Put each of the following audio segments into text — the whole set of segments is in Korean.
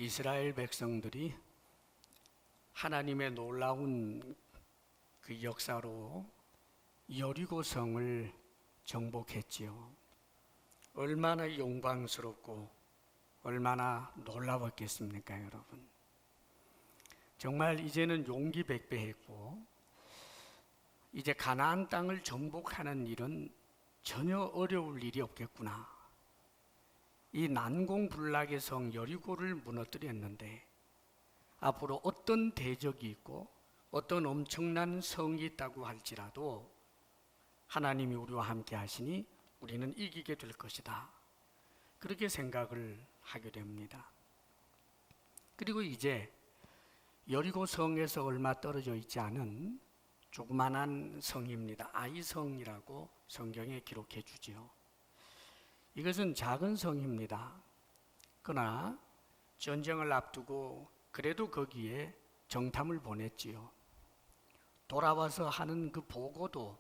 이스라엘 백성들이 하나님의 놀라운 그 역사로 여리고성을 정복했지요. 얼마나 영광스럽고 얼마나 놀라웠겠습니까, 여러분? 정말 이제는 용기 백배했고 이제 가나안 땅을 정복하는 일은 전혀 어려울 일이 없겠구나. 이 난공불락의 성 여리고를 무너뜨렸는데 앞으로 어떤 대적이 있고 어떤 엄청난 성이 있다고 할지라도 하나님이 우리와 함께 하시니 우리는 이기게 될 것이다. 그렇게 생각을 하게 됩니다. 그리고 이제 여리고 성에서 얼마 떨어져 있지 않은 조그만한 성입니다. 아이성이라고 성경에 기록해 주지요. 이것은 작은 성입니다. 그러나 전쟁을 앞두고 그래도 거기에 정탐을 보냈지요. 돌아와서 하는 그 보고도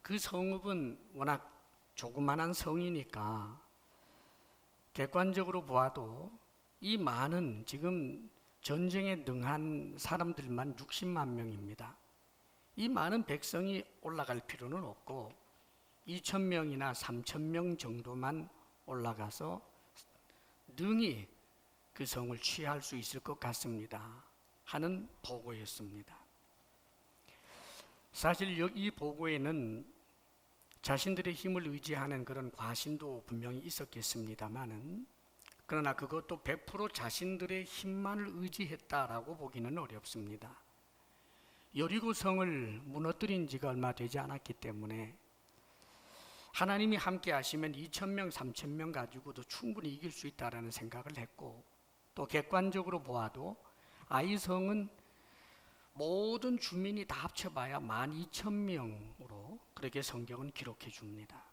그 성읍은 워낙 조그만한 성이니까 객관적으로 보아도 이 많은 지금 전쟁에 능한 사람들만 60만 명입니다. 이 많은 백성이 올라갈 필요는 없고 2,000명이나 3,000명 정도만 올라가서 능히 그 성을 취할 수 있을 것 같습니다 하는 보고였습니다. 사실 이 보고에는 자신들의 힘을 의지하는 그런 과신도 분명히 있었겠습니다만은 그러나 그것도 100% 자신들의 힘만을 의지했다라고 보기는 어렵습니다. 여리고 성을 무너뜨린 지가 얼마 되지 않았기 때문에 하나님이 함께 하시면 2,000명, 3,000명 가지고도 충분히 이길 수 있다라는 생각을 했고 또 객관적으로 보아도 아이성은 모든 주민이 다 합쳐봐야 12,000명으로 그렇게 성경은 기록해 줍니다.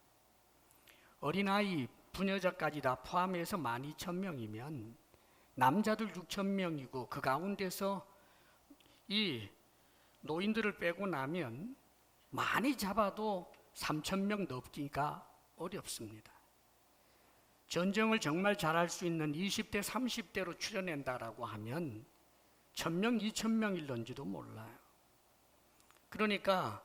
어린아이, 부녀자까지 다 포함해서 12,000명이면 남자들 6,000명이고 그 가운데서 이 노인들을 빼고 나면 많이 잡아도 3,000명 넘기가 어렵습니다. 전쟁을 정말 잘할 수 있는 20대, 30대로 추려낸다라고 하면 1,000명, 2,000명일런지도 몰라요. 그러니까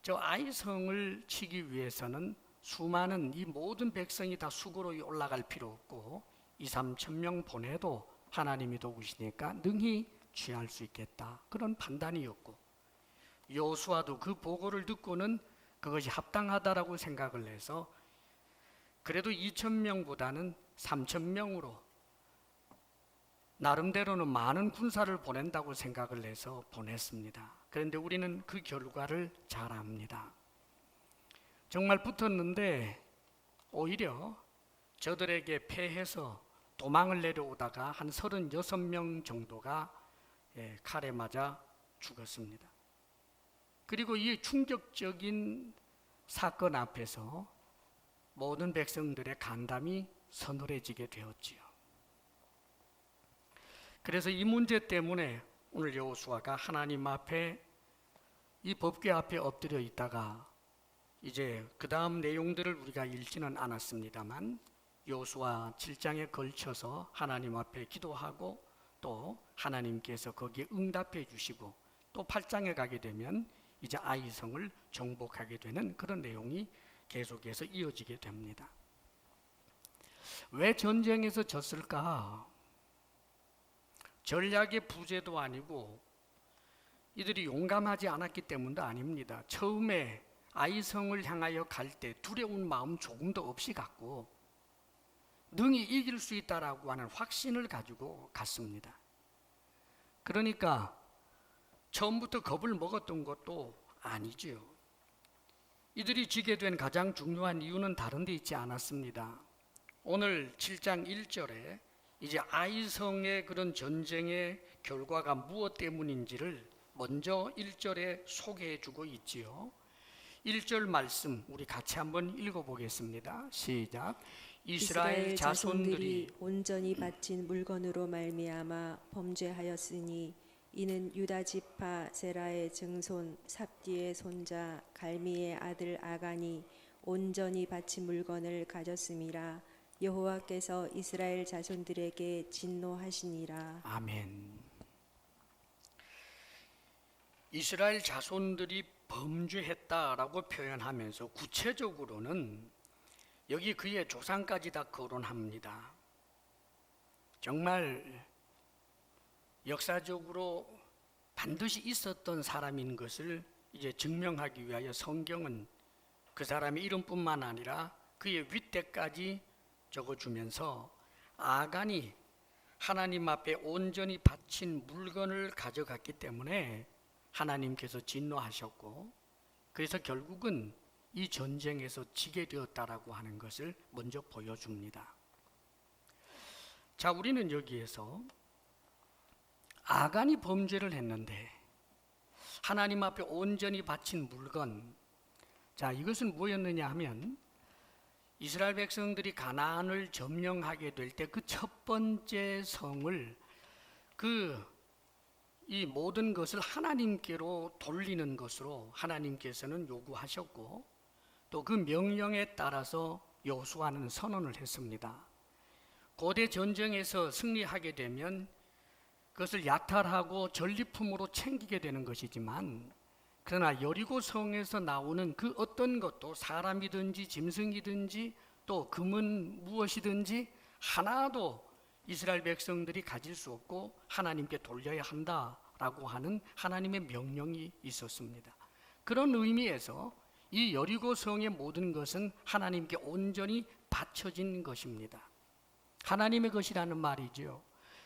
저 아이성을 치기 위해서는 수많은 이 모든 백성이 다 수고로 올라갈 필요 없고 2, 3,000명 보내도 하나님이 도우시니까 능히 취할 수 있겠다. 그런 판단이었고 여호수아도 그 보고를 듣고는 그것이 합당하다라고 생각을 해서 그래도 2,000명보다는 3,000명으로 나름대로는 많은 군사를 보낸다고 생각을 해서 보냈습니다. 그런데 우리는 그 결과를 잘 압니다. 정말 붙었는데 오히려 저들에게 패해서 도망을 내려오다가 한 36명 정도가 칼에 맞아 죽었습니다. 그리고 이 충격적인 사건 앞에서 모든 백성들의 간담이 서늘해지게 되었지요. 그래서 이 문제 때문에 오늘 여호수아가 하나님 앞에 이 법궤 앞에 엎드려 있다가 이제 그 다음 내용들을 우리가 읽지는 않았습니다만 여호수아 7장에 걸쳐서 하나님 앞에 기도하고 또 하나님께서 거기에 응답해 주시고 또 8장에 가게 되면 이제 아이성을 정복하게 되는 그런 내용이 계속해서 이어지게 됩니다. 왜 전쟁에서 졌을까? 전략의 부재도 아니고 이들이 용감하지 않았기 때문도 아닙니다. 처음에 아이성을 향하여 갈 때 두려운 마음 조금도 없이 갔고 능히 이길 수 있다라고 하는 확신을 가지고 갔습니다. 그러니까 처음부터 겁을 먹었던 것도 아니지요. 이들이 지게 된 가장 중요한 이유는 다른 데 있지 않았습니다. 오늘 7장 1절에 이제 아이성의 그런 전쟁의 결과가 무엇 때문인지를 먼저 1절에 소개해 주고 있지요. 1절 말씀 우리 같이 한번 읽어보겠습니다. 시작. 이스라엘 자손들이 온전히 바친 물건으로 말미암아 범죄하였으니 이는 유다 지파 세라의 증손 삽디의 손자 갈미의 아들 아간이 온전히 바친 물건을 가졌음이라. 여호와께서 이스라엘 자손들에게 진노하시니라. 아멘. 이스라엘 자손들이 범죄했다라고 표현하면서 구체적으로는 여기 그의 조상까지 다 거론합니다. 정말 역사적으로 반드시 있었던 사람인 것을 이제 증명하기 위하여 성경은 그 사람의 이름뿐만 아니라 그의 윗대까지 적어주면서 아간이 하나님 앞에 온전히 바친 물건을 가져갔기 때문에 하나님께서 진노하셨고, 그래서 결국은 이 전쟁에서 지게 되었다라고 하는 것을 먼저 보여줍니다. 자, 우리는 여기에서 아간이 범죄를 했는데 하나님 앞에 온전히 바친 물건, 자, 이것은 뭐였느냐 하면 이스라엘 백성들이 가나안을 점령하게 될 때 그 첫 번째 성을 이 모든 것을 하나님께로 돌리는 것으로 하나님께서는 요구하셨고, 또 그 명령에 따라서 여호수아는 선언을 했습니다. 고대 전쟁에서 승리하게 되면 그것을 약탈하고 전리품으로 챙기게 되는 것이지만, 그러나 여리고 성에서 나오는 그 어떤 것도 사람이든지 짐승이든지 또 금은 무엇이든지 하나도 이스라엘 백성들이 가질 수 없고 하나님께 돌려야 한다라고 하는 하나님의 명령이 있었습니다. 그런 의미에서 이 여리고 성의 모든 것은 하나님께 온전히 바쳐진 것입니다. 하나님의 것이라는 말이죠.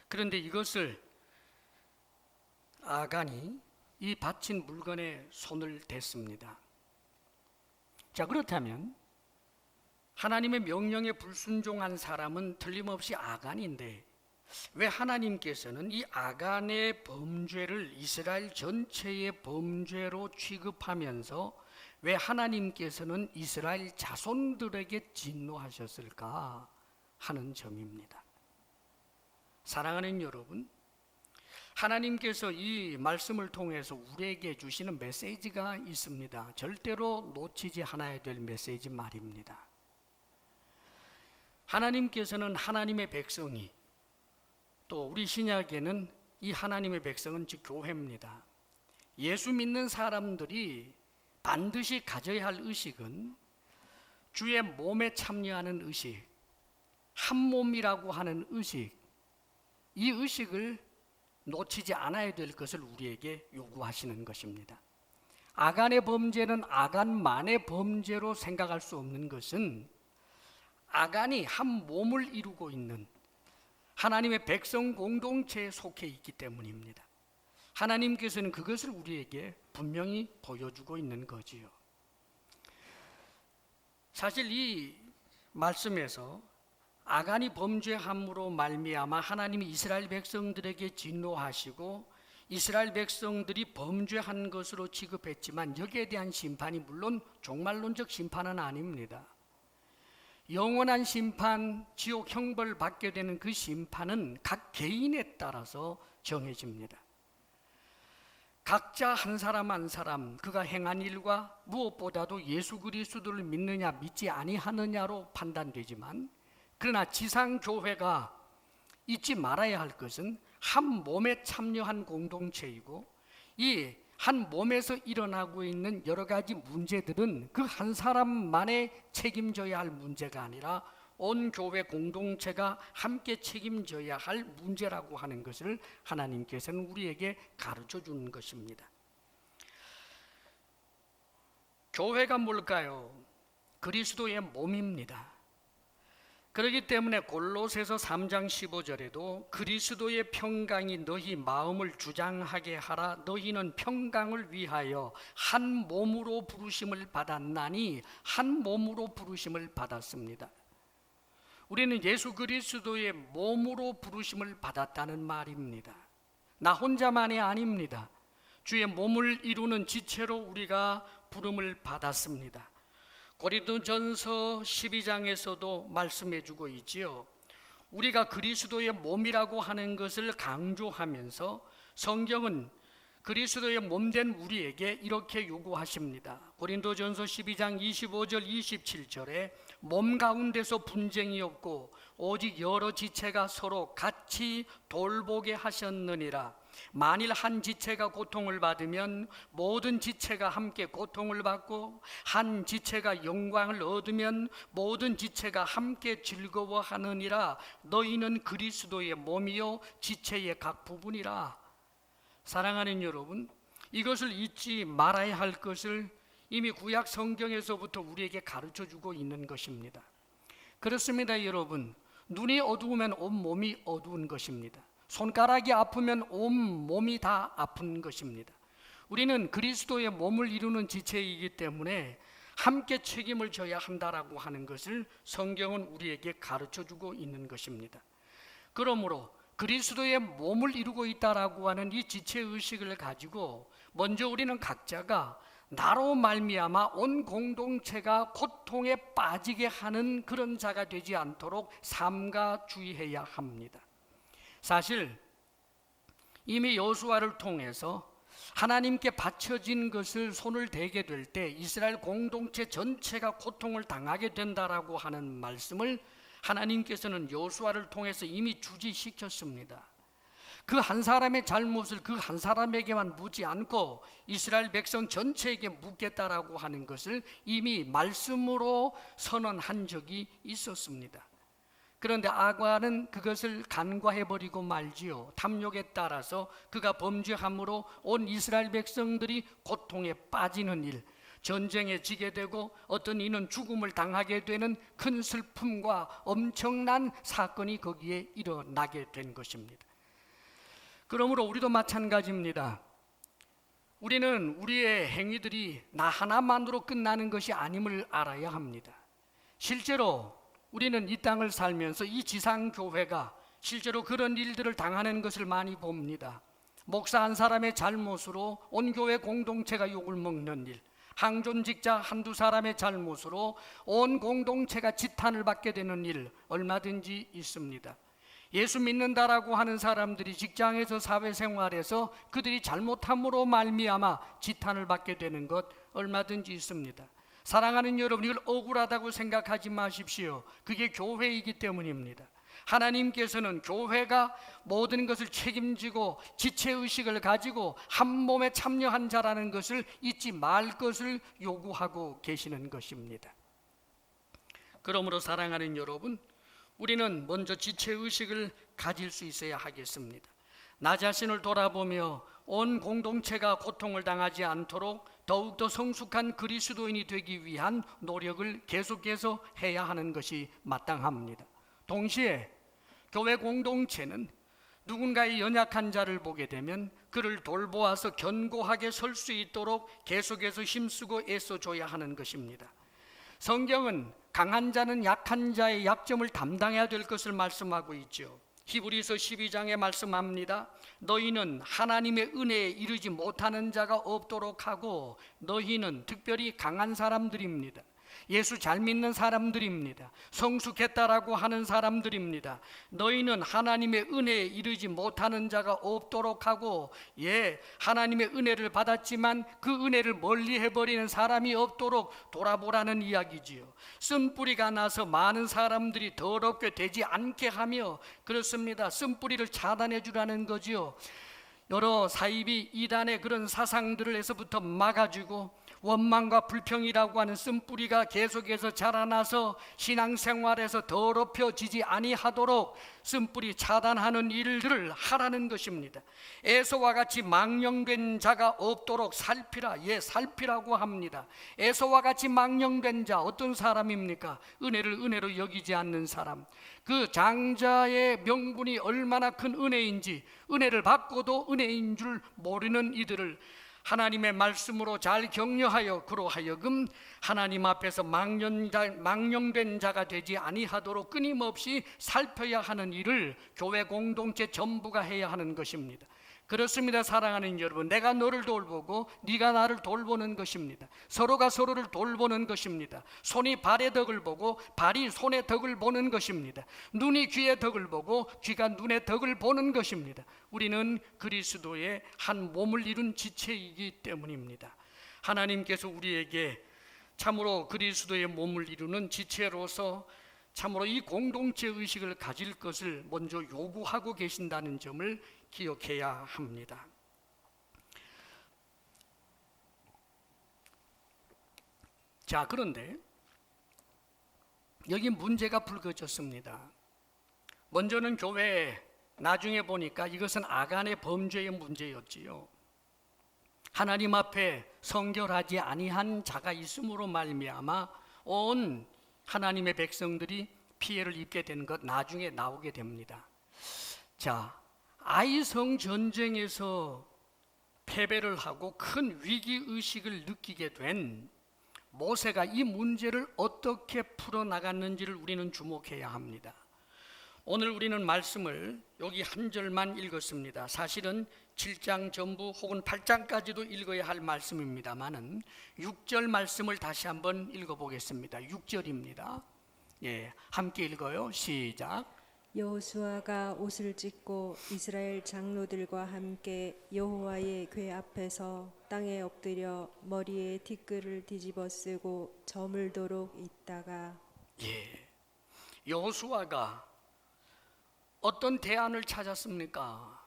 그런데 이것을 아간이 이 바친 물건에 손을 댔습니다. 자, 그렇다면 하나님의 명령에 불순종한 사람은 틀림없이 아간인데, 왜 하나님께서는 이 아간의 범죄를 이스라엘 전체의 범죄로 취급하면서 왜 하나님께서는 이스라엘 자손들에게 진노하셨을까 하는 점입니다. 사랑하는 여러분, 하나님께서 이 말씀을 통해서 우리에게 주시는 메시지가 있습니다. 절대로 놓치지 않아야 될 메시지 말입니다. 하나님께서는 하나님의 백성이, 또 우리 신약에는 이 하나님의 백성은 즉 교회입니다. 예수 믿는 사람들이 반드시 가져야 할 의식은 주의 몸에 참여하는 의식, 한 몸이라고 하는 의식, 이 의식을 놓치지 않아야 될 것을 우리에게 요구하시는 것입니다. 아간의 범죄는 아간만의 범죄로 생각할 수 없는 것은 아간이 한 몸을 이루고 있는 하나님의 백성 공동체에 속해 있기 때문입니다. 하나님께서는 그것을 우리에게 분명히 보여주고 있는 거지요. 사실 이 말씀에서 아간이 범죄함으로 말미암아 하나님이 이스라엘 백성들에게 진노하시고 이스라엘 백성들이 범죄한 것으로 취급했지만, 여기에 대한 심판이 물론 종말론적 심판은 아닙니다. 영원한 심판, 지옥 형벌 받게 되는 그 심판은 각 개인에 따라서 정해집니다. 각자 한 사람 한 사람 그가 행한 일과 무엇보다도 예수 그리스도를 믿느냐 믿지 아니하느냐로 판단되지만, 그러나 지상교회가 잊지 말아야 할 것은 한 몸에 참여한 공동체이고, 이 한 몸에서 일어나고 있는 여러 가지 문제들은 그 한 사람만의 책임져야 할 문제가 아니라 온 교회 공동체가 함께 책임져야 할 문제라고 하는 것을 하나님께서는 우리에게 가르쳐 주는 것입니다. 교회가 뭘까요? 그리스도의 몸입니다. 그렇기 때문에 골로새서 3장 15절에도 그리스도의 평강이 너희 마음을 주장하게 하라. 너희는 평강을 위하여 한 몸으로 부르심을 받았나니, 한 몸으로 부르심을 받았습니다. 우리는 예수 그리스도의 몸으로 부르심을 받았다는 말입니다. 나 혼자만이 아닙니다. 주의 몸을 이루는 지체로 우리가 부름을 받았습니다. 고린도전서 12장에서도 말씀해 주고 있지요. 우리가 그리스도의 몸이라고 하는 것을 강조하면서 성경은 그리스도의 몸된 우리에게 이렇게 요구하십니다. 고린도전서 12장 25절 27절에 몸 가운데서 분쟁이 없고 오직 여러 지체가 서로 같이 돌보게 하셨느니라. 만일 한 지체가 고통을 받으면 모든 지체가 함께 고통을 받고, 한 지체가 영광을 얻으면 모든 지체가 함께 즐거워하느니라. 너희는 그리스도의 몸이요 지체의 각 부분이라. 사랑하는 여러분, 이것을 잊지 말아야 할 것을 이미 구약 성경에서부터 우리에게 가르쳐주고 있는 것입니다. 그렇습니다, 여러분. 눈이 어두우면 온 몸이 어두운 것입니다. 손가락이 아프면 온 몸이 다 아픈 것입니다. 우리는 그리스도의 몸을 이루는 지체이기 때문에 함께 책임을 져야 한다라고 하는 것을 성경은 우리에게 가르쳐주고 있는 것입니다. 그러므로 그리스도의 몸을 이루고 있다라고 하는 이 지체의식을 가지고 먼저 우리는 각자가 나로 말미암아 온 공동체가 고통에 빠지게 하는 그런 자가 되지 않도록 삼가 주의해야 합니다. 사실 이미 여호수아를 통해서 하나님께 바쳐진 것을 손을 대게 될 때 이스라엘 공동체 전체가 고통을 당하게 된다라고 하는 말씀을 하나님께서는 여호수아를 통해서 이미 주지시켰습니다. 그 한 사람의 잘못을 그 한 사람에게만 묻지 않고 이스라엘 백성 전체에게 묻겠다라고 하는 것을 이미 말씀으로 선언한 적이 있었습니다. 그런데 아간은 그것을 간과해버리고 말지요. 탐욕에 따라서 그가 범죄함으로 온 이스라엘 백성들이 고통에 빠지는 일, 전쟁에 지게 되고 어떤 이는 죽음을 당하게 되는 큰 슬픔과 엄청난 사건이 거기에 일어나게 된 것입니다. 그러므로 우리도 마찬가지입니다. 우리는 우리의 행위들이 나 하나만으로 끝나는 것이 아님을 알아야 합니다. 실제로 우리는 이 땅을 살면서 이 지상교회가 실제로 그런 일들을 당하는 것을 많이 봅니다. 목사 한 사람의 잘못으로 온 교회 공동체가 욕을 먹는 일, 항존직자 한두 사람의 잘못으로 온 공동체가 지탄을 받게 되는 일 얼마든지 있습니다. 예수 믿는다라고 하는 사람들이 직장에서 사회생활에서 그들이 잘못함으로 말미암아 지탄을 받게 되는 것 얼마든지 있습니다. 사랑하는 여러분, 이걸 억울하다고 생각하지 마십시오. 그게 교회이기 때문입니다. 하나님께서는 교회가 모든 것을 책임지고 지체의식을 가지고 한 몸에 참여한 자라는 것을 잊지 말 것을 요구하고 계시는 것입니다. 그러므로 사랑하는 여러분, 우리는 먼저 지체의식을 가질 수 있어야 하겠습니다. 나 자신을 돌아보며 온 공동체가 고통을 당하지 않도록 더욱더 성숙한 그리스도인이 되기 위한 노력을 계속해서 해야 하는 것이 마땅합니다. 동시에 교회 공동체는 누군가의 연약한 자를 보게 되면 그를 돌보아서 견고하게 설 수 있도록 계속해서 힘쓰고 애써줘야 하는 것입니다. 성경은 강한 자는 약한 자의 약점을 담당해야 될 것을 말씀하고 있죠. 히브리서 12장에 말씀합니다. 너희는 하나님의 은혜에 이르지 못하는 자가 없도록 하고, 너희는 특별히 강한 사람들입니다. 예수 잘 믿는 사람들입니다. 성숙했다라고 하는 사람들입니다. 너희는 하나님의 은혜에 이르지 못하는 자가 없도록 하고, 하나님의 은혜를 받았지만 그 은혜를 멀리 해버리는 사람이 없도록 돌아보라는 이야기지요. 쓴뿌리가 나서 많은 사람들이 더럽게 되지 않게 하며, 그렇습니다, 쓴뿌리를 차단해 주라는 거지요. 여러 사이비 이단의 그런 사상들을 에서부터 막아주고 원망과 불평이라고 하는 쓴뿌리가 계속해서 자라나서 신앙생활에서 더럽혀지지 아니하도록 쓴뿌리 차단하는 일들을 하라는 것입니다. 에서와 같이 망령된 자가 없도록 살피라. 살피라고 합니다. 에서와 같이 망령된 자, 어떤 사람입니까? 은혜를 은혜로 여기지 않는 사람. 그 장자의 명분이 얼마나 큰 은혜인지, 은혜를 받고도 은혜인 줄 모르는 이들을 하나님의 말씀으로 잘 격려하여 그로 하여금 하나님 앞에서 망령된 자가 되지 아니하도록 끊임없이 살펴야 하는 일을 교회 공동체 전부가 해야 하는 것입니다. 그렇습니다, 사랑하는 여러분. 내가 너를 돌보고 네가 나를 돌보는 것입니다. 서로가 서로를 돌보는 것입니다. 손이 발의 덕을 보고 발이 손의 덕을 보는 것입니다. 눈이 귀의 덕을 보고 귀가 눈의 덕을 보는 것입니다. 우리는 그리스도의 한 몸을 이룬 지체이기 때문입니다. 하나님께서 우리에게 참으로 그리스도의 몸을 이루는 지체로서 참으로 이 공동체 의식을 가질 것을 먼저 요구하고 계신다는 점을 기억해야 합니다. 자, 그런데 여기 문제가 불거졌습니다. 먼저는 교회에, 나중에 보니까 이것은 아간의 범죄의 문제였지요. 하나님 앞에 성결하지 아니한 자가 있음으로 말미암아 온 하나님의 백성들이 피해를 입게 된 것 나중에 나오게 됩니다. 자, 아이성 전쟁에서 패배를 하고 큰 위기 의식을 느끼게 된 모세가 이 문제를 어떻게 풀어나갔는지를 우리는 주목해야 합니다. 오늘 우리는 말씀을 여기 한 절만 읽었습니다. 사실은 7장 전부 혹은 8장까지도 읽어야 할 말씀입니다만은 6절 말씀을 다시 한번 읽어보겠습니다. 6절입니다. 예, 함께 읽어요. 시작. 여호수아가 옷을 찢고 이스라엘 장로들과 함께 여호와의 궤 앞에서 땅에 엎드려 머리에 티끌을 뒤집어 쓰고 저물도록 있다가 예, 여호수아가 어떤 대안을 찾았습니까?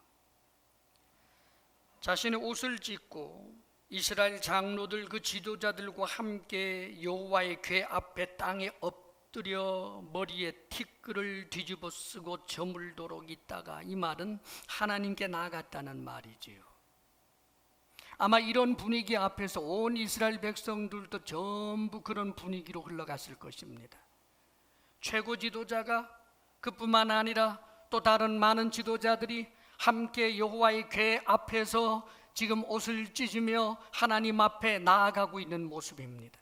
자신의 옷을 찢고 이스라엘 장로들 그 지도자들과 함께 여호와의 궤 앞에 땅에 엎드려 머리에 티끌을 뒤집어 쓰고 저물도록 있다가, 이 말은 하나님께 나아갔다는 말이지요. 아마 이런 분위기 앞에서 온 이스라엘 백성들도 전부 그런 분위기로 흘러갔을 것입니다. 최고 지도자가 그뿐만 아니라 또 다른 많은 지도자들이 함께 여호와의 궤 앞에서 지금 옷을 찢으며 하나님 앞에 나아가고 있는 모습입니다.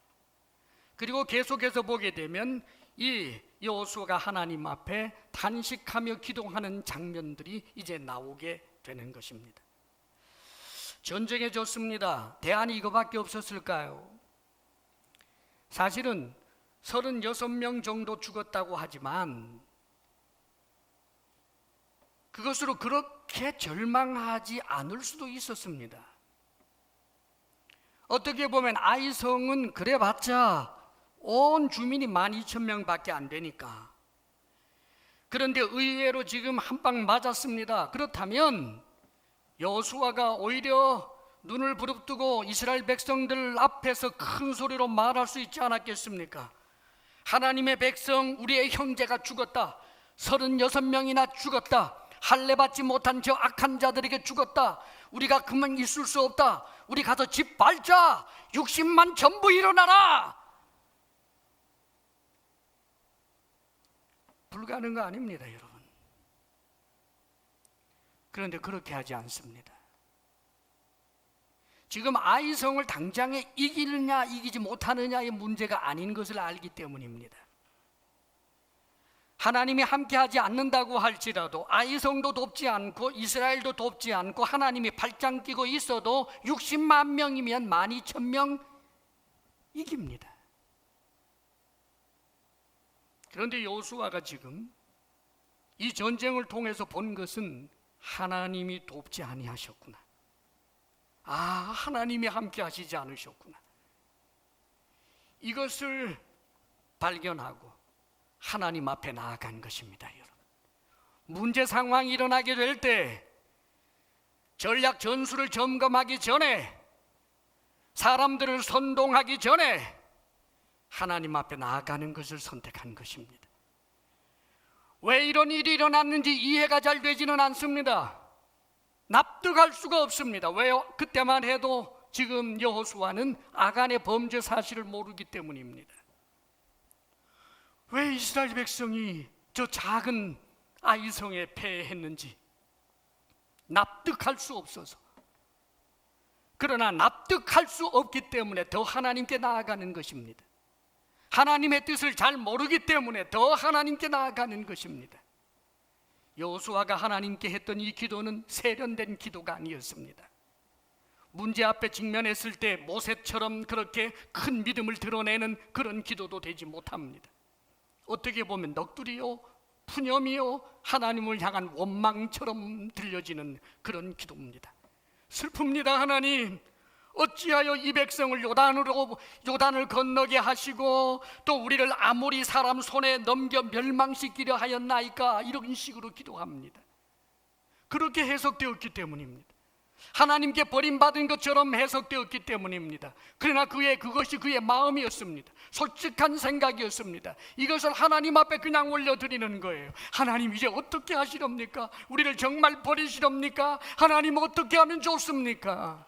그리고 계속해서 보게 되면 이 여호수아가 하나님 앞에 단식하며 기도하는 장면들이 이제 나오게 되는 것입니다. 전쟁에 졌습니다. 대안이 이거밖에 없었을까요? 사실은 36명 정도 죽었다고 하지만 그것으로 그렇게 절망하지 않을 수도 있었습니다. 어떻게 보면 아이성은 그래봤자 온 주민이 12,000명밖에 안 되니까. 그런데 의외로 지금 한 방 맞았습니다. 그렇다면 여호수아가 오히려 눈을 부릅뜨고 이스라엘 백성들 앞에서 큰 소리로 말할 수 있지 않았겠습니까? 하나님의 백성, 우리의 형제가 죽었다. 36명이나 죽었다. 할례 받지 못한 저 악한 자들에게 죽었다. 우리가 그만 있을 수 없다. 우리 가서 집 밟자. 60만 전부 일어나라. 불가능한 거 아닙니다, 여러분. 그런데 그렇게 하지 않습니다. 지금 아이성을 당장에 이기느냐 이기지 못하느냐의 문제가 아닌 것을 알기 때문입니다. 하나님이 함께하지 않는다고 할지라도 아이성도 돕지 않고 이스라엘도 돕지 않고 하나님이 발장 뛰고 있어도 60만 명이면 12,000명 이깁니다. 그런데 여호수아가 지금 이 전쟁을 통해서 본 것은 하나님이 돕지 아니하셨구나. 아, 하나님이 함께 하시지 않으셨구나. 이것을 발견하고 하나님 앞에 나아간 것입니다, 여러분. 문제 상황이 일어나게 될 때 전략 전술을 점검하기 전에, 사람들을 선동하기 전에 하나님 앞에 나아가는 것을 선택한 것입니다. 왜 이런 일이 일어났는지 이해가 잘 되지는 않습니다. 납득할 수가 없습니다. 왜요? 그때만 해도 지금 여호수아는 아간의 범죄 사실을 모르기 때문입니다. 왜 이스라엘 백성이 저 작은 아이성에 패했는지 납득할 수 없어서, 그러나 납득할 수 없기 때문에 더 하나님께 나아가는 것입니다. 하나님의 뜻을 잘 모르기 때문에 더 하나님께 나아가는 것입니다. 여호수아가 하나님께 했던 이 기도는 세련된 기도가 아니었습니다. 문제 앞에 직면했을 때 모세처럼 그렇게 큰 믿음을 드러내는 그런 기도도 되지 못합니다. 어떻게 보면 넋두리요, 푸념이요, 하나님을 향한 원망처럼 들려지는 그런 기도입니다. 슬픕니다. 하나님, 어찌하여 이 백성을 요단을 건너게 하시고 또 우리를 아모리 사람 손에 넘겨 멸망시키려 하였나이까? 이런 식으로 기도합니다. 그렇게 해석되었기 때문입니다. 하나님께 버림받은 것처럼 해석되었기 때문입니다. 그러나 그것이 그의 마음이었습니다. 솔직한 생각이었습니다. 이것을 하나님 앞에 그냥 올려드리는 거예요. 하나님 이제 어떻게 하시렵니까? 우리를 정말 버리시렵니까? 하나님 어떻게 하면 좋습니까?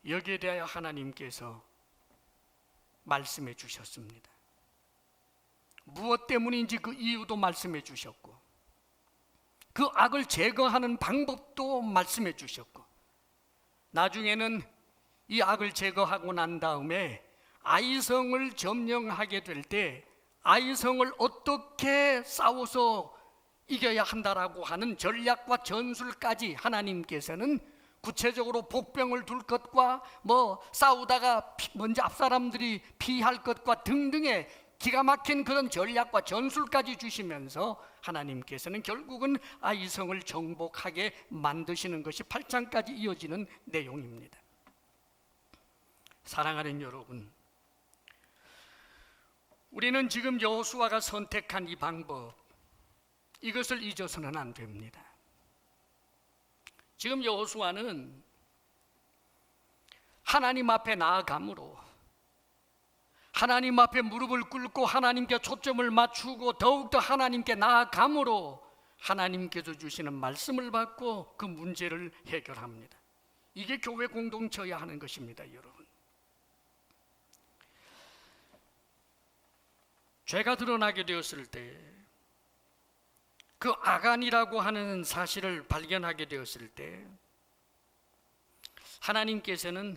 여기에 대하여 하나님께서 말씀해 주셨습니다. 무엇 때문인지 그 이유도 말씀해 주셨고, 그 악을 제거하는 방법도 말씀해 주셨고, 나중에는 이 악을 제거하고 난 다음에 아이성을 점령하게 될 때 아이성을 어떻게 싸워서 이겨야 한다라고 하는 전략과 전술까지 하나님께서는 구체적으로 복병을 둘 것과 싸우다가 먼저 앞사람들이 피할 것과 등등의 기가 막힌 그런 전략과 전술까지 주시면서 하나님께서는 결국은 아이성을 정복하게 만드시는 것이 8장까지 이어지는 내용입니다. 사랑하는 여러분, 우리는 지금 여호수아가 선택한 이 방법, 이것을 잊어서는 안 됩니다. 지금 여호수아는 하나님 앞에 나아감으로, 하나님 앞에 무릎을 꿇고 하나님께 초점을 맞추고 더욱더 하나님께 나아감으로 하나님께서 주시는 말씀을 받고 그 문제를 해결합니다. 이게 교회 공동체여야 하는 것입니다, 여러분. 죄가 드러나게 되었을 때, 그 아간이라고 하는 사실을 발견하게 되었을 때 하나님께서는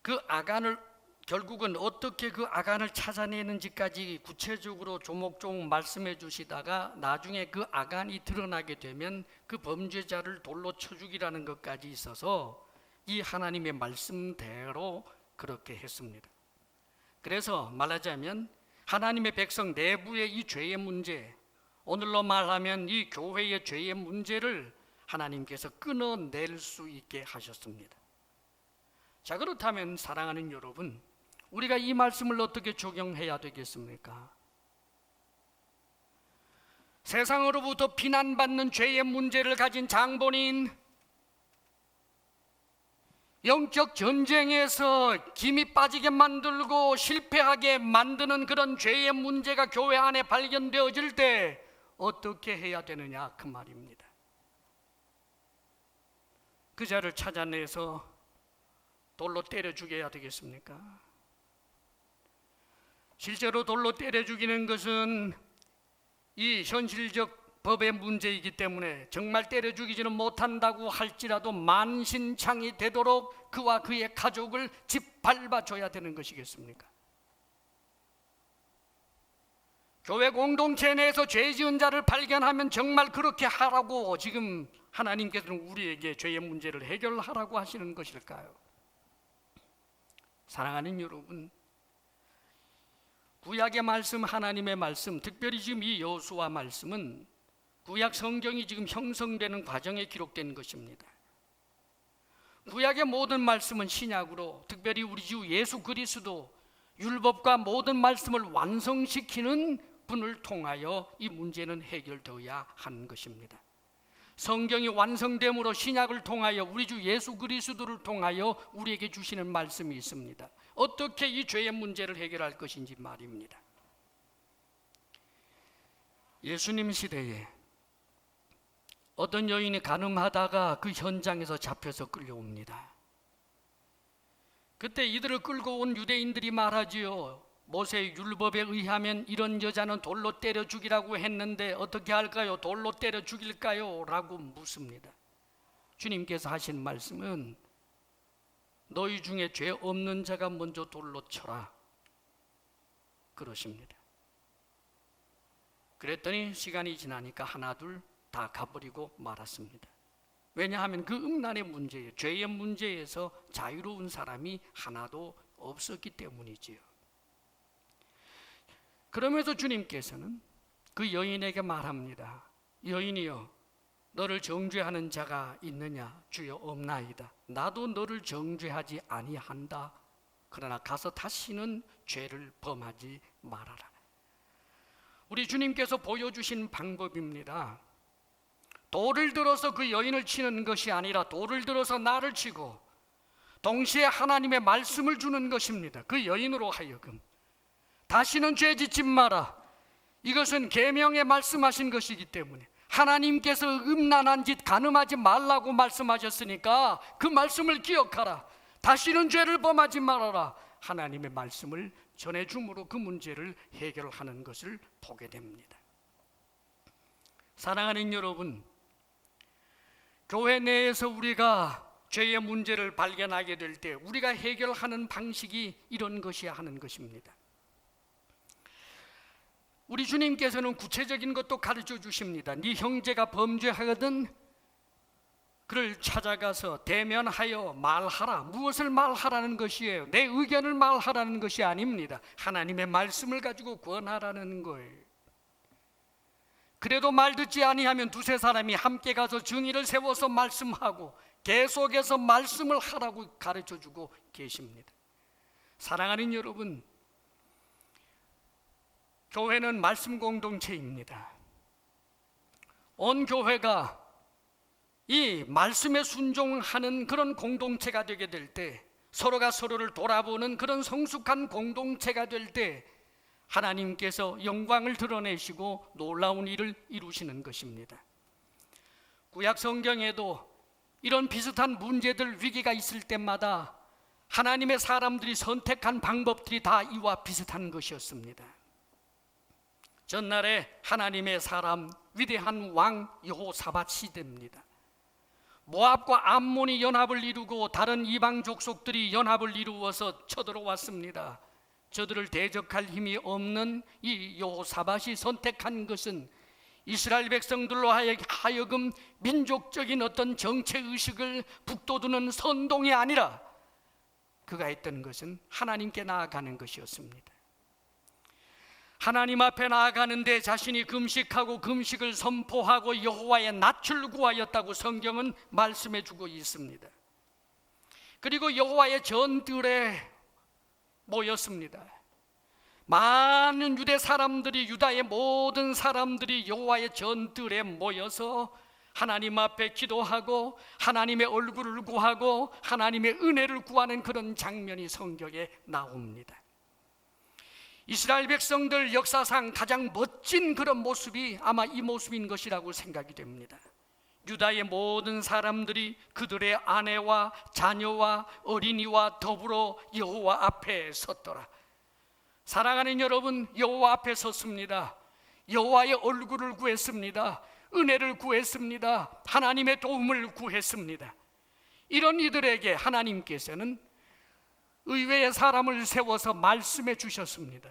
그 아간을 결국은 어떻게 그 아간을 찾아내는지까지 구체적으로 조목조목 말씀해 주시다가 나중에 그 아간이 드러나게 되면 그 범죄자를 돌로 쳐 죽이라는 것까지 있어서 이 하나님의 말씀대로 그렇게 했습니다. 그래서 말하자면 하나님의 백성 내부의 이 죄의 문제, 오늘로 말하면 이 교회의 죄의 문제를 하나님께서 끊어낼 수 있게 하셨습니다. 자, 그렇다면 사랑하는 여러분, 우리가 이 말씀을 어떻게 적용해야 되겠습니까? 세상으로부터 비난받는 죄의 문제를 가진 장본인, 영적 전쟁에서 김이 빠지게 만들고 실패하게 만드는 그런 죄의 문제가 교회 안에 발견되어질 때 어떻게 해야 되느냐, 그 말입니다. 그 자를 찾아내서 돌로 때려 죽여야 되겠습니까? 실제로 돌로 때려 죽이는 것은 이 현실적 법의 문제이기 때문에 정말 때려 죽이지는 못한다고 할지라도 만신창이 되도록 그와 그의 가족을 짓밟아 줘야 되는 것이겠습니까? 교회 공동체 내에서 죄 지은 자를 발견하면 정말 그렇게 하라고 지금 하나님께서는 우리에게 죄의 문제를 해결하라고 하시는 것일까요? 사랑하는 여러분, 구약의 말씀, 하나님의 말씀, 특별히 지금 이 여호수아 말씀은 구약 성경이 지금 형성되는 과정에 기록된 것입니다. 구약의 모든 말씀은 신약으로, 특별히 우리 주 예수 그리스도 율법과 모든 말씀을 완성시키는 분을 통하여 이 문제는 해결되어야 하는 것입니다. 성경이 완성됨으로 신약을 통하여 우리 주 예수 그리스도를 통하여 우리에게 주시는 말씀이 있습니다. 어떻게 이 죄의 문제를 해결할 것인지 말입니다. 예수님 시대에 어떤 여인이 간음하다가 그 현장에서 잡혀서 끌려옵니다. 그때 이들을 끌고 온 유대인들이 말하지요. 모세의 율법에 의하면 이런 여자는 돌로 때려 죽이라고 했는데 어떻게 할까요? 돌로 때려 죽일까요? 라고 묻습니다. 주님께서 하신 말씀은 너희 중에 죄 없는 자가 먼저 돌로 쳐라, 그러십니다. 그랬더니 시간이 지나니까 하나 둘 다 가버리고 말았습니다. 왜냐하면 그 음란의 문제, 죄의 문제에서 자유로운 사람이 하나도 없었기 때문이지요. 그러면서 주님께서는 그 여인에게 말합니다. 여인이여, 너를 정죄하는 자가 있느냐? 주여 없나이다. 나도 너를 정죄하지 아니한다. 그러나 가서 다시는 죄를 범하지 말아라. 우리 주님께서 보여주신 방법입니다. 돌을 들어서 그 여인을 치는 것이 아니라 돌을 들어서 나를 치고 동시에 하나님의 말씀을 주는 것입니다. 그 여인으로 하여금 다시는 죄 짓지 마라. 이것은 계명에 말씀하신 것이기 때문에 하나님께서 음란한 짓 간음하지 말라고 말씀하셨으니까 그 말씀을 기억하라. 다시는 죄를 범하지 말아라. 하나님의 말씀을 전해줌으로 그 문제를 해결하는 것을 보게 됩니다. 사랑하는 여러분, 교회 내에서 우리가 죄의 문제를 발견하게 될 때 우리가 해결하는 방식이 이런 것이야 하는 것입니다. 우리 주님께서는 구체적인 것도 가르쳐 주십니다. 네 형제가 범죄하거든 그를 찾아가서 대면하여 말하라. 무엇을 말하라는 것이에요? 내 의견을 말하라는 것이 아닙니다. 하나님의 말씀을 가지고 권하라는 거예요. 그래도 말 듣지 아니하면 두세 사람이 함께 가서 증인을 세워서 말씀하고 계속해서 말씀을 하라고 가르쳐 주고 계십니다. 사랑하는 여러분, 교회는 말씀 공동체입니다. 온 교회가 이 말씀에 순종하는 그런 공동체가 되게 될 때, 서로가 서로를 돌아보는 그런 성숙한 공동체가 될 때 하나님께서 영광을 드러내시고 놀라운 일을 이루시는 것입니다. 구약 성경에도 이런 비슷한 문제들, 위기가 있을 때마다 하나님의 사람들이 선택한 방법들이 다 이와 비슷한 것이었습니다. 전날에 하나님의 사람, 위대한 왕 여호사밧 시대입니다. 모압과 암몬이 연합을 이루고 다른 이방 족속들이 연합을 이루어서 쳐들어왔습니다. 저들을 대적할 힘이 없는 이 여호사밧이 선택한 것은 이스라엘 백성들로 하여금 민족적인 어떤 정체의식을 북돋우는 선동이 아니라 그가 했던 것은 하나님께 나아가는 것이었습니다. 하나님 앞에 나아가는데 자신이 금식하고 금식을 선포하고 여호와의 낯을 구하였다고 성경은 말씀해 주고 있습니다. 그리고 여호와의 전들에 모였습니다. 많은 유대 사람들이, 유다의 모든 사람들이 여호와의 전들에 모여서 하나님 앞에 기도하고 하나님의 얼굴을 구하고 하나님의 은혜를 구하는 그런 장면이 성경에 나옵니다. 이스라엘 백성들 역사상 가장 멋진 그런 모습이 아마 이 모습인 것이라고 생각이 됩니다. 유다의 모든 사람들이 그들의 아내와 자녀와 어린이와 더불어 여호와 앞에 섰더라. 사랑하는 여러분, 여호와 앞에 섰습니다. 여호와의 얼굴을 구했습니다. 은혜를 구했습니다. 하나님의 도움을 구했습니다. 이런 이들에게 하나님께서는 의외의 사람을 세워서 말씀해 주셨습니다.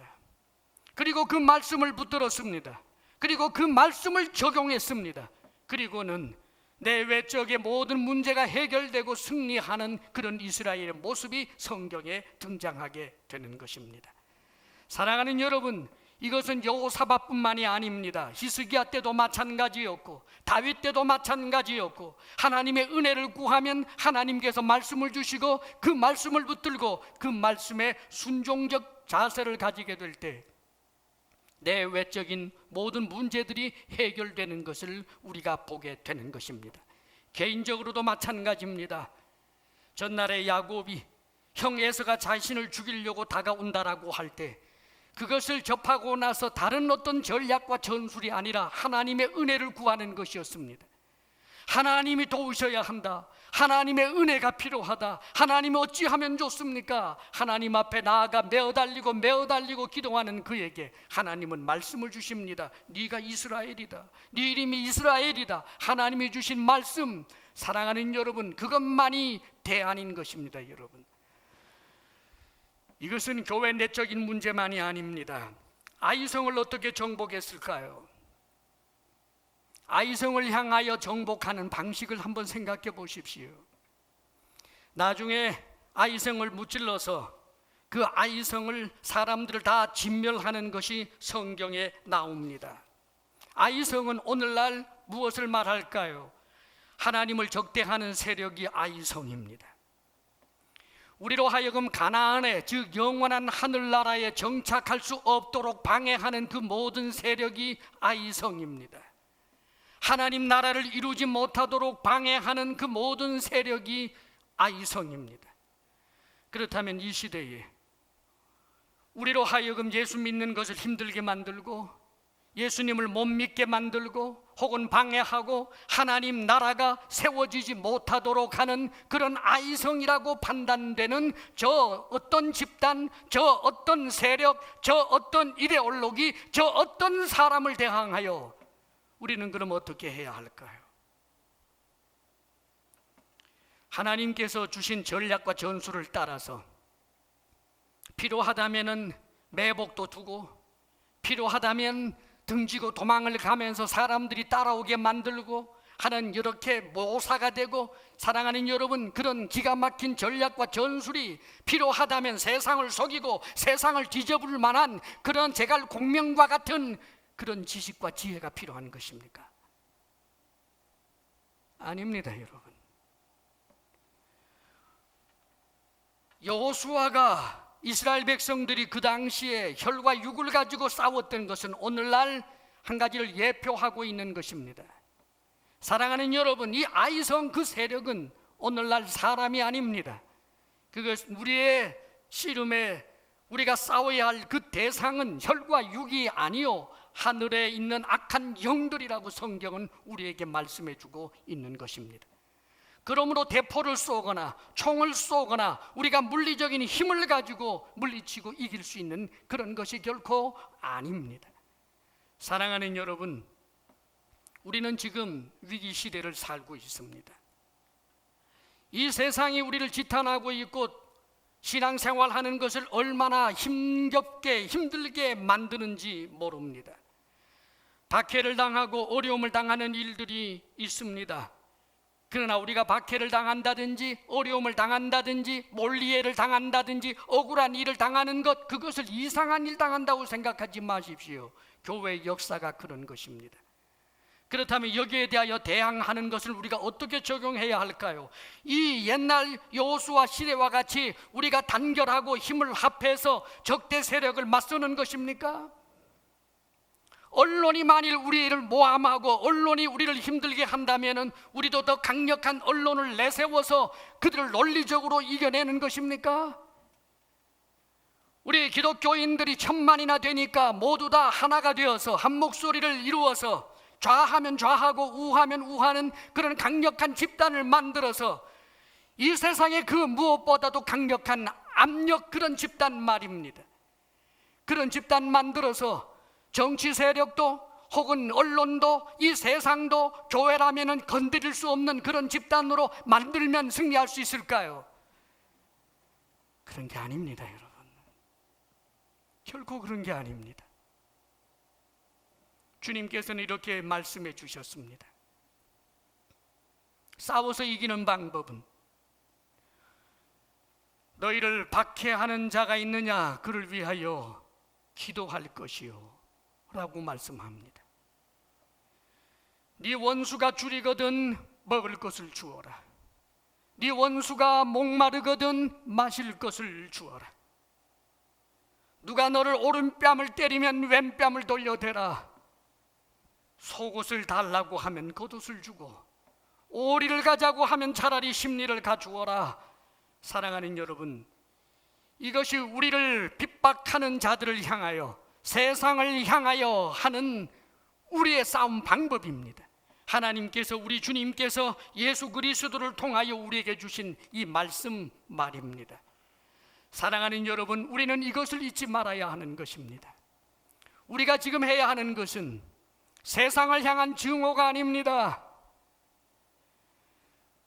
그리고 그 말씀을 붙들었습니다. 그리고 그 말씀을 적용했습니다. 그리고는 내외적의 모든 문제가 해결되고 승리하는 그런 이스라엘의 모습이 성경에 등장하게 되는 것입니다. 사랑하는 여러분, 이것은 여호사밧뿐만이 아닙니다. 히스기야 때도 마찬가지였고 다윗 때도 마찬가지였고 하나님의 은혜를 구하면 하나님께서 말씀을 주시고 그 말씀을 붙들고 그 말씀에 순종적 자세를 가지게 될 때 내외적인 모든 문제들이 해결되는 것을 우리가 보게 되는 것입니다. 개인적으로도 마찬가지입니다. 전날에 야곱이 형 에서가 자신을 죽이려고 다가온다라고 할 때 그것을 접하고 나서 다른 어떤 전략과 전술이 아니라 하나님의 은혜를 구하는 것이었습니다. 하나님이 도우셔야 한다. 하나님의 은혜가 필요하다. 하나님이 어찌하면 좋습니까? 하나님 앞에 나아가 메어달리고 기도하는 그에게 하나님은 말씀을 주십니다. 네가 이스라엘이다. 네 이름이 이스라엘이다. 하나님이 주신 말씀, 사랑하는 여러분, 그것만이 대안인 것입니다. 여러분, 이것은 교회 내적인 문제만이 아닙니다. 아이성을 어떻게 정복했을까요? 아이성을 향하여 정복하는 방식을 한번 생각해 보십시오. 나중에 아이성을 무찔러서 그 아이성을 사람들을 다 진멸하는 것이 성경에 나옵니다. 아이성은 오늘날 무엇을 말할까요? 하나님을 적대하는 세력이 아이성입니다. 우리로 하여금 가나안에, 즉 영원한 하늘나라에 정착할 수 없도록 방해하는 그 모든 세력이 아이성입니다. 하나님 나라를 이루지 못하도록 방해하는 그 모든 세력이 아이성입니다. 그렇다면 이 시대에 우리로 하여금 예수 믿는 것을 힘들게 만들고 예수님을 못 믿게 만들고 혹은 방해하고 하나님 나라가 세워지지 못하도록 하는 그런 아이성이라고 판단되는 저 어떤 집단, 저 어떤 세력, 저 어떤 이데올로기, 저 어떤 사람을 대항하여 우리는 그럼 어떻게 해야 할까요? 하나님께서 주신 전략과 전술을 따라서 필요하다면 매복도 두고 필요하다면 등지고 도망을 가면서 사람들이 따라오게 만들고 하는 이렇게 모사가 되고, 사랑하는 여러분, 그런 기가 막힌 전략과 전술이 필요하다면 세상을 속이고 세상을 뒤져볼 만한 그런 제갈 공명과 같은 그런 지식과 지혜가 필요한 것입니까? 아닙니다, 여러분. 여호수아가 이스라엘 백성들이 그 당시에 혈과 육을 가지고 싸웠던 것은 오늘날 한 가지를 예표하고 있는 것입니다. 사랑하는 여러분, 이 아이성 그 세력은 오늘날 사람이 아닙니다. 그것 우리의 씨름에 우리가 싸워야 할 그 대상은 혈과 육이 아니요 하늘에 있는 악한 영들이라고 성경은 우리에게 말씀해 주고 있는 것입니다. 그러므로 대포를 쏘거나 총을 쏘거나 우리가 물리적인 힘을 가지고 물리치고 이길 수 있는 그런 것이 결코 아닙니다. 사랑하는 여러분, 우리는 지금 위기 시대를 살고 있습니다. 이 세상이 우리를 지탄하고 있고 신앙생활하는 것을 얼마나 힘겹게 힘들게 만드는지 모릅니다. 박해를 당하고 어려움을 당하는 일들이 있습니다. 그러나 우리가 박해를 당한다든지 어려움을 당한다든지 몰리해를 당한다든지 억울한 일을 당하는 것, 그것을 이상한 일 당한다고 생각하지 마십시오. 교회의 역사가 그런 것입니다. 그렇다면 여기에 대하여 대항하는 것을 우리가 어떻게 적용해야 할까요? 이 옛날 여호수아 시대와 같이 우리가 단결하고 힘을 합해서 적대 세력을 맞서는 것입니까? 언론이 만일 우리를 모함하고 언론이 우리를 힘들게 한다면 우리도 더 강력한 언론을 내세워서 그들을 논리적으로 이겨내는 것입니까? 우리 기독교인들이 1000만이나 되니까 모두 다 하나가 되어서 한 목소리를 이루어서 좌하면 좌하고 우하면 우하는 그런 강력한 집단을 만들어서 이 세상에 그 무엇보다도 강력한 압력, 그런 집단 말입니다. 그런 집단 만들어서 정치 세력도 혹은 언론도 이 세상도 교회라면 건드릴 수 없는 그런 집단으로 만들면 승리할 수 있을까요? 그런 게 아닙니다, 여러분. 결코 그런 게 아닙니다. 주님께서는 이렇게 말씀해 주셨습니다. 싸워서 이기는 방법은 너희를 박해하는 자가 있느냐, 그를 위하여 기도할 것이요 라고 말씀합니다. 네 원수가 줄이거든 먹을 것을 주어라. 네 원수가 목마르거든 마실 것을 주어라. 누가 너를 오른뺨을 때리면 왼뺨을 돌려대라. 속옷을 달라고 하면 겉옷을 주고 오리를 가자고 하면 차라리 심리를 가주어라. 사랑하는 여러분, 이것이 우리를 핍박하는 자들을 향하여, 세상을 향하여 하는 우리의 싸움 방법입니다. 하나님께서, 우리 주님께서 예수 그리스도를 통하여 우리에게 주신 이 말씀 말입니다. 사랑하는 여러분, 우리는 이것을 잊지 말아야 하는 것입니다. 우리가 지금 해야 하는 것은 세상을 향한 증오가 아닙니다.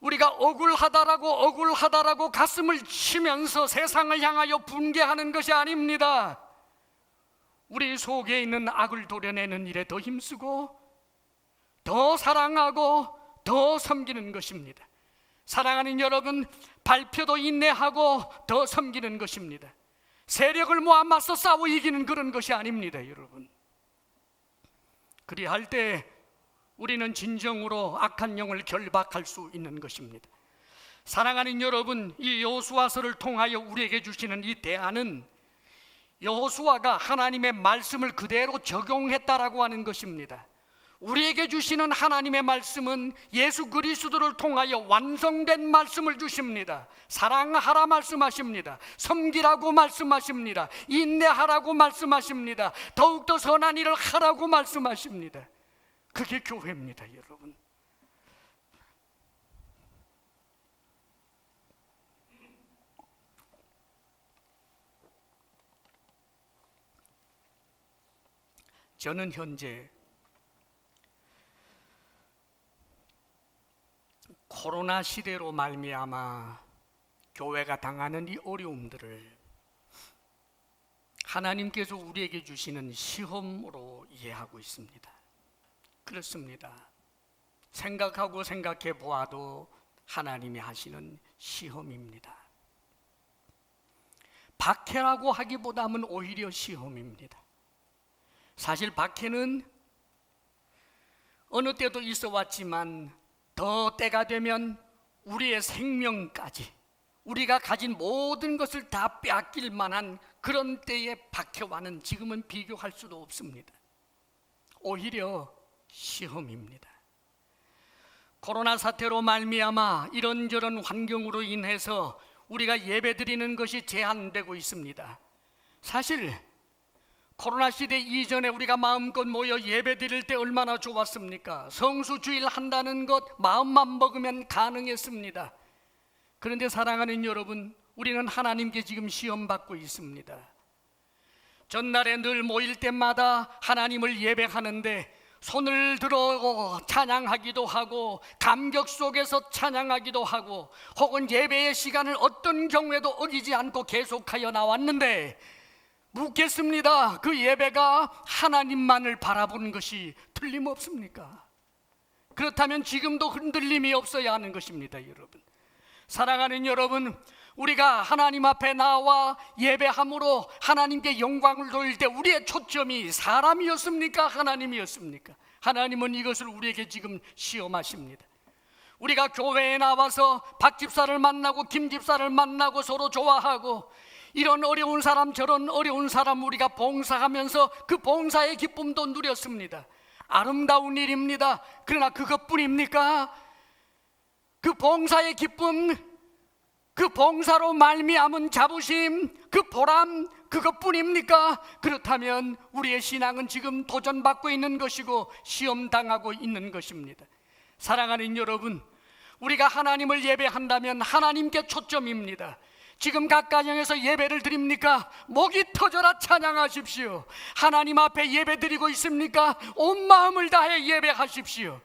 우리가 억울하다라고 가슴을 치면서 세상을 향하여 분개하는 것이 아닙니다. 우리 속에 있는 악을 도려내는 일에 더 힘쓰고 더 사랑하고 더 섬기는 것입니다. 사랑하는 여러분, 발표도 인내하고 더 섬기는 것입니다. 세력을 모아 맞서 싸워 이기는 그런 것이 아닙니다, 여러분. 그리할 때 우리는 진정으로 악한 영을 결박할 수 있는 것입니다. 사랑하는 여러분, 이 여호수아서를 통하여 우리에게 주시는 이 대안은 여호수아가 하나님의 말씀을 그대로 적용했다라고 하는 것입니다. 우리에게 주시는 하나님의 말씀은 예수 그리스도를 통하여 완성된 말씀을 주십니다. 사랑하라 말씀하십니다. 섬기라고 말씀하십니다. 인내하라고 말씀하십니다. 더욱더 선한 일을 하라고 말씀하십니다. 그게 교회입니다, 여러분. 저는 현재 코로나 시대로 말미암아 교회가 당하는 이 어려움들을 하나님께서 우리에게 주시는 시험으로 이해하고 있습니다. 그렇습니다. 생각하고 생각해 보아도 하나님이 하시는 시험입니다. 박해라고 하기보다는 오히려 시험입니다. 사실 박해는 어느 때도 있어 왔지만 더 때가 되면 우리의 생명까지, 우리가 가진 모든 것을 다 빼앗길 만한 그런 때의 박해와는 지금은 비교할 수도 없습니다. 오히려 시험입니다. 코로나 사태로 말미암아 이런저런 환경으로 인해서 우리가 예배드리는 것이 제한되고 있습니다. 사실 코로나 시대 이전에 우리가 마음껏 모여 예배드릴 때 얼마나 좋았습니까? 성수주일 한다는 것 마음만 먹으면 가능했습니다. 그런데 사랑하는 여러분, 우리는 하나님께 지금 시험받고 있습니다. 전날에 늘 모일 때마다 하나님을 예배하는데 손을 들어 찬양하기도 하고 감격 속에서 찬양하기도 하고 혹은 예배의 시간을 어떤 경우에도 어기지 않고 계속하여 나왔는데 묻겠습니다. 그 예배가 하나님만을 바라보는 것이 틀림없습니까? 그렇다면 지금도 흔들림이 없어야 하는 것입니다, 여러분. 사랑하는 여러분, 우리가 하나님 앞에 나와 예배함으로 하나님께 영광을 돌릴 때 우리의 초점이 사람이었습니까? 하나님이었습니까? 하나님은 이것을 우리에게 지금 시험하십니다. 우리가 교회에 나와서 박 집사를 만나고 김 집사를 만나고 서로 좋아하고 이런 어려운 사람 저런 어려운 사람 우리가 봉사하면서 그 봉사의 기쁨도 누렸습니다. 아름다운 일입니다. 그러나 그것뿐입니까? 그 봉사의 기쁨, 그 봉사로 말미암은 자부심, 그 보람, 그것뿐입니까? 그렇다면 우리의 신앙은 지금 도전받고 있는 것이고 시험당하고 있는 것입니다. 사랑하는 여러분, 우리가 하나님을 예배한다면 하나님께 초점입니다. 지금 각 가정에서 예배를 드립니까? 목이 터져라 찬양하십시오. 하나님 앞에 예배 드리고 있습니까? 온 마음을 다해 예배하십시오.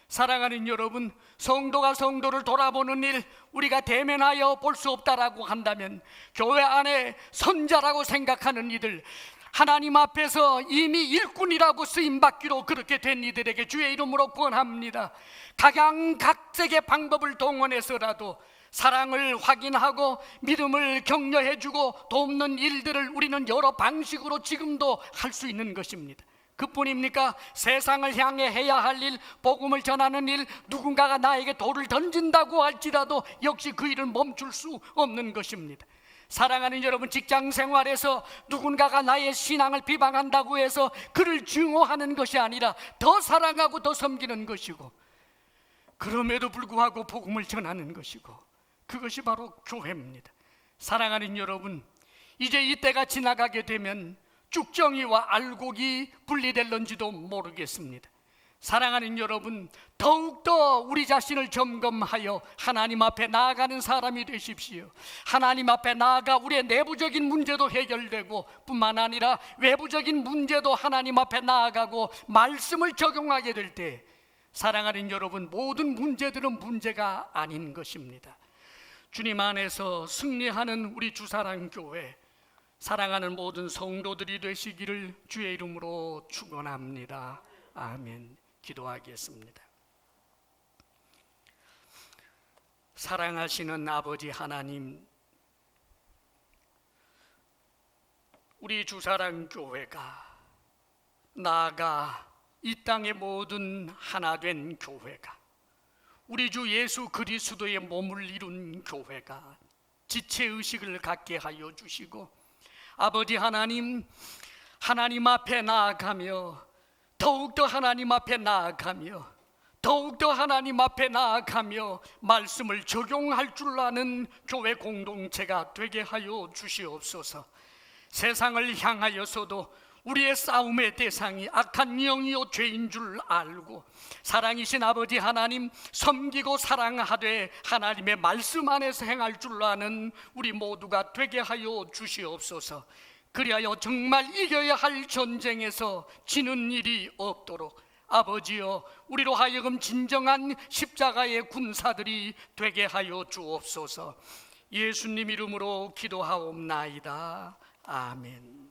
사랑하는 여러분, 성도가 성도를 돌아보는 일 우리가 대면하여 볼 수 없다라고 한다면 교회 안에 선자라고 생각하는 이들, 하나님 앞에서 이미 일꾼이라고 쓰임받기로 그렇게 된 이들에게 주의 이름으로 권합니다. 각양각색의 방법을 동원해서라도 사랑을 확인하고 믿음을 격려해주고 돕는 일들을 우리는 여러 방식으로 지금도 할 수 있는 것입니다. 그뿐입니까? 세상을 향해 해야 할 일, 복음을 전하는 일, 누군가가 나에게 돌을 던진다고 할지라도 역시 그 일을 멈출 수 없는 것입니다. 사랑하는 여러분, 직장 생활에서 누군가가 나의 신앙을 비방한다고 해서 그를 증오하는 것이 아니라 더 사랑하고 더 섬기는 것이고, 그럼에도 불구하고 복음을 전하는 것이고, 그것이 바로 교회입니다. 사랑하는 여러분, 이제 이때가 지나가게 되면 쭉정이와 알곡이 분리될런지도 모르겠습니다. 사랑하는 여러분, 더욱더 우리 자신을 점검하여 하나님 앞에 나아가는 사람이 되십시오. 하나님 앞에 나아가 우리의 내부적인 문제도 해결되고 뿐만 아니라 외부적인 문제도 하나님 앞에 나아가고 말씀을 적용하게 될 때, 사랑하는 여러분, 모든 문제들은 문제가 아닌 것입니다. 주님 안에서 승리하는 우리 주사랑교회, 사랑하는 모든 성도들이 되시기를 주의 이름으로 축원합니다. 아멘. 기도하겠습니다. 사랑하시는 아버지 하나님, 우리 주사랑교회가 나아가 이 땅의 모든 하나된 교회가, 우리 주 예수 그리스도의 몸을 이룬 교회가 지체의식을 갖게 하여 주시고, 아버지 하나님, 하나님 앞에 나아가며 더욱더 하나님 앞에 나아가며 더욱더 하나님 앞에 나아가며 말씀을 적용할 줄 아는 교회 공동체가 되게 하여 주시옵소서. 세상을 향하여서도 우리의 싸움의 대상이 악한 영이요 죄인 줄 알고 사랑이신 아버지 하나님 섬기고 사랑하되 하나님의 말씀 안에서 행할 줄 아는 우리 모두가 되게 하여 주시옵소서. 그리하여 정말 이겨야 할 전쟁에서 지는 일이 없도록 아버지여, 우리로 하여금 진정한 십자가의 군사들이 되게 하여 주옵소서. 예수님 이름으로 기도하옵나이다. 아멘.